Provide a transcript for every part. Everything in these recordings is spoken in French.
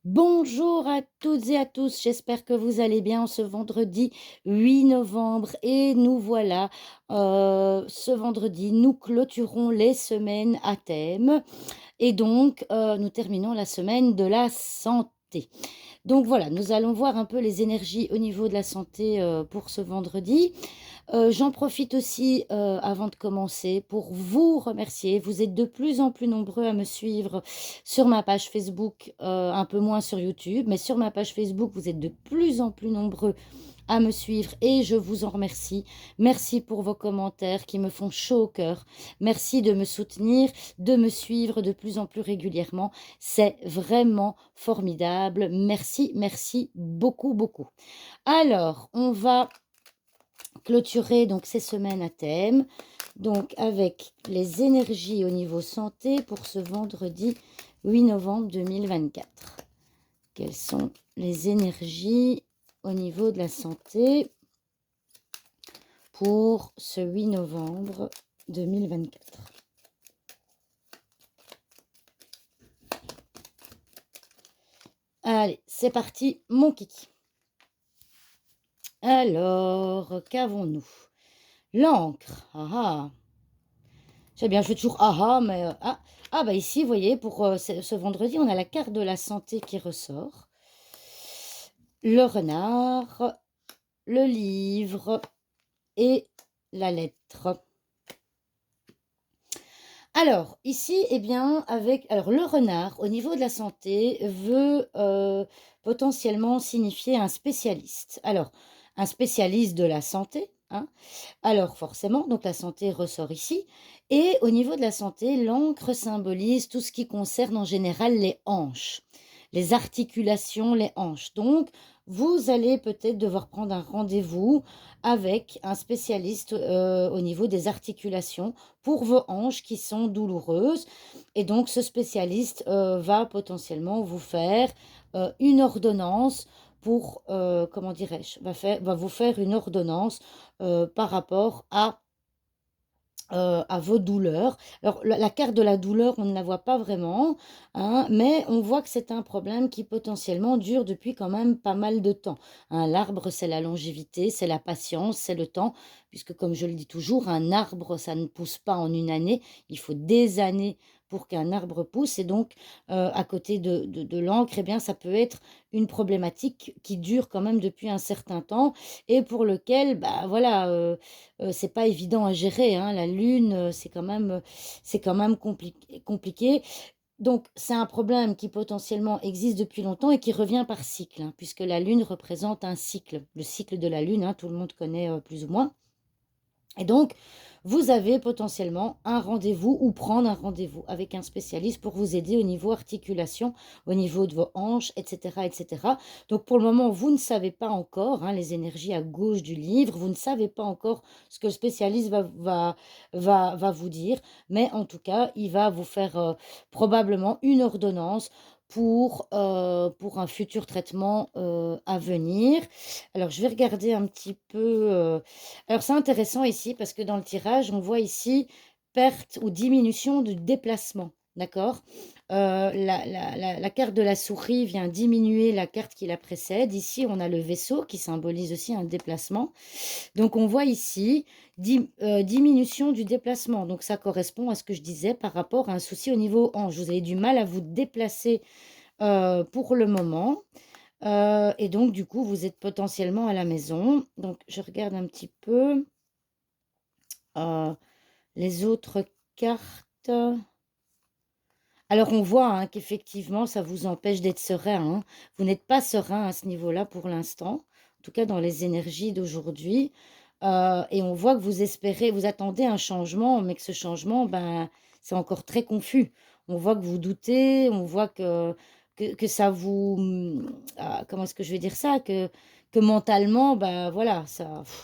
Bonjour à toutes et à tous, j'espère que vous allez bien ce vendredi 8 novembre et nous voilà, ce vendredi, nous clôturons les semaines à thème et donc nous terminons la semaine de la santé. Donc voilà, nous allons voir un peu les énergies au niveau de la santé, pour ce vendredi. J'en profite aussi, avant de commencer, pour vous remercier. Vous êtes de plus en plus nombreux à me suivre sur ma page Facebook, un peu moins sur YouTube, mais sur ma page Facebook, vous êtes de plus en plus nombreux à me suivre et je vous en remercie. Merci pour vos commentaires qui me font chaud au cœur. Merci de me soutenir, de me suivre de plus en plus régulièrement. C'est vraiment formidable. Merci, merci beaucoup, beaucoup. Alors, on va clôturer donc ces semaines à thème, donc avec les énergies au niveau santé pour ce vendredi 8 novembre 2024. Quelles sont les énergies au niveau de la santé pour ce 8 novembre 2024? Allez, c'est parti, mon kiki. Alors, qu'avons-nous? L'encre. Ah ah. C'est bien, je fais toujours ah ah, mais bah ici, vous voyez, pour ce vendredi, on a la carte de la santé qui ressort. Le renard, le livre et la lettre. Alors, ici, eh bien, alors, le renard, au niveau de la santé, veut potentiellement signifier un spécialiste. Alors, un spécialiste de la santé, hein. Alors, forcément, donc la santé ressort ici. Et au niveau de la santé, l'encre symbolise tout ce qui concerne en général les hanches, les articulations, les hanches. Donc, vous allez peut-être devoir prendre un rendez-vous avec un spécialiste au niveau des articulations pour vos hanches qui sont douloureuses. Et donc, ce spécialiste va potentiellement vous faire une ordonnance pour, comment dirais-je, va vous faire une ordonnance par rapport à vos douleurs. Alors, la carte de la douleur, on ne la voit pas vraiment, hein, mais on voit que c'est un problème qui potentiellement dure depuis quand même pas mal de temps, hein. L'arbre, c'est la longévité, c'est la patience, c'est le temps, puisque comme je le dis toujours, un arbre, ça ne pousse pas en une année, il faut des années pour qu'un arbre pousse. Et donc, à côté de l'encre, eh bien, ça peut être une problématique qui dure quand même depuis un certain temps et pour lequel, bah voilà, c'est pas évident à gérer, hein. La lune, c'est quand même compliqué. Donc c'est un problème qui potentiellement existe depuis longtemps et qui revient par cycle, hein, puisque la lune représente un cycle. Le cycle de la lune, hein, tout le monde connaît, plus ou moins. Et donc, vous avez potentiellement un rendez-vous ou prendre un rendez-vous avec un spécialiste pour vous aider au niveau articulation, au niveau de vos hanches, etc., etc. Donc, pour le moment, vous ne savez pas encore, hein, les énergies à gauche du livre, vous ne savez pas encore ce que le spécialiste va vous dire, mais en tout cas, il va vous faire probablement une ordonnance pour un futur traitement à venir. Alors, je vais regarder un petit peu. Alors, c'est intéressant ici parce que dans le tirage, on voit ici perte ou diminution du déplacement. D'accord. La carte de la souris vient diminuer la carte qui la précède. Ici, on a le vaisseau qui symbolise aussi un déplacement. Donc, on voit ici diminution du déplacement. Donc, ça correspond à ce que je disais par rapport à un souci au niveau hanche. Vous avez du mal à vous déplacer pour le moment. Et donc, du coup, vous êtes potentiellement à la maison. Donc, je regarde un petit peu les autres cartes. Alors, on voit hein, qu'effectivement, ça vous empêche d'être serein, hein. Vous n'êtes pas serein à ce niveau-là pour l'instant, en tout cas dans les énergies d'aujourd'hui. Et on voit que vous espérez, vous attendez un changement, mais que ce changement, ben, c'est encore très confus. On voit que vous doutez, on voit que ça vous... comment est-ce que je vais dire ça? Que mentalement, ben voilà,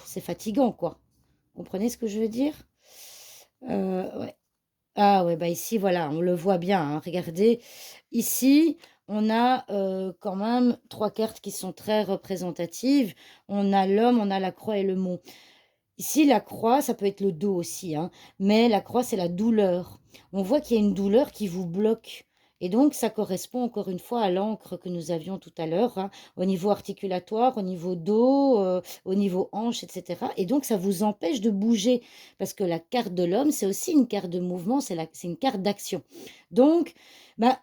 c'est fatigant, quoi. Vous comprenez ce que je veux dire? Ouais. Ah ouais, bah ici, voilà, on le voit bien, hein. Regardez, ici, on a quand même trois cartes qui sont très représentatives. On a l'homme, on a la croix et le mont. Ici, la croix, ça peut être le dos aussi, hein, mais la croix, c'est la douleur. On voit qu'il y a une douleur qui vous bloque. Et donc, ça correspond encore une fois à l'encre que nous avions tout à l'heure, hein, au niveau articulatoire, au niveau dos, au niveau hanche, etc. Et donc, ça vous empêche de bouger, parce que la carte de l'homme, c'est aussi une carte de mouvement, c'est une carte d'action. Donc, bah,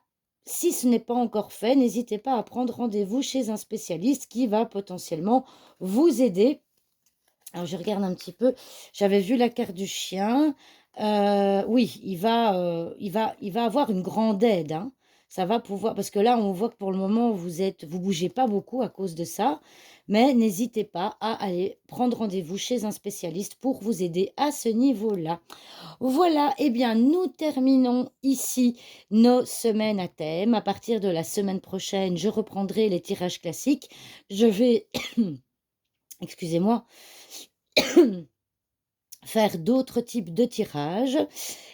si ce n'est pas encore fait, n'hésitez pas à prendre rendez-vous chez un spécialiste qui va potentiellement vous aider. Alors, je regarde un petit peu. J'avais vu la carte du chien. Oui, il va avoir une grande aide, hein. Ça va pouvoir, parce que là, on voit que pour le moment, vous bougez pas beaucoup à cause de ça. Mais n'hésitez pas à aller prendre rendez-vous chez un spécialiste pour vous aider à ce niveau-là. Voilà, eh bien, nous terminons ici nos semaines à thème. À partir de la semaine prochaine, je reprendrai les tirages classiques. Je vais, excusez-moi, faire d'autres types de tirages.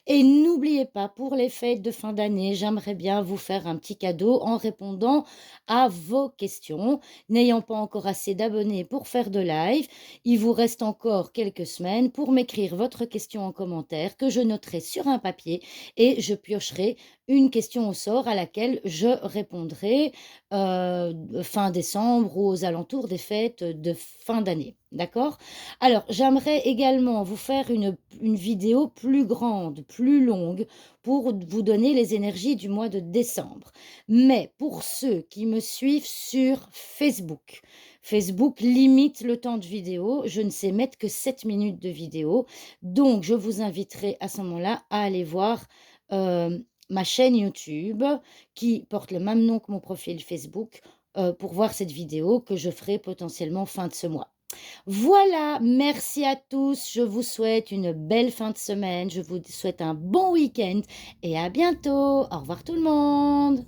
Et n'oubliez pas, pour les fêtes de fin d'année, j'aimerais bien vous faire un petit cadeau en répondant à vos questions. N'ayant pas encore assez d'abonnés pour faire de live, il vous reste encore quelques semaines pour m'écrire votre question en commentaire que je noterai sur un papier et je piocherai une question au sort à laquelle je répondrai fin décembre ou aux alentours des fêtes de fin d'année. D'accord? Alors, j'aimerais également vous faire une vidéo plus grande, plus longue, pour vous donner les énergies du mois de décembre. Mais pour ceux qui me suivent sur Facebook, Facebook limite le temps de vidéo. Je ne sais mettre que 7 minutes de vidéo. Donc, je vous inviterai à ce moment-là à aller voir ma chaîne YouTube qui porte le même nom que mon profil Facebook pour voir cette vidéo que je ferai potentiellement fin de ce mois. Voilà, merci à tous. Je vous souhaite une belle fin de semaine. Je vous souhaite un bon week-end et à bientôt. Au revoir tout le monde.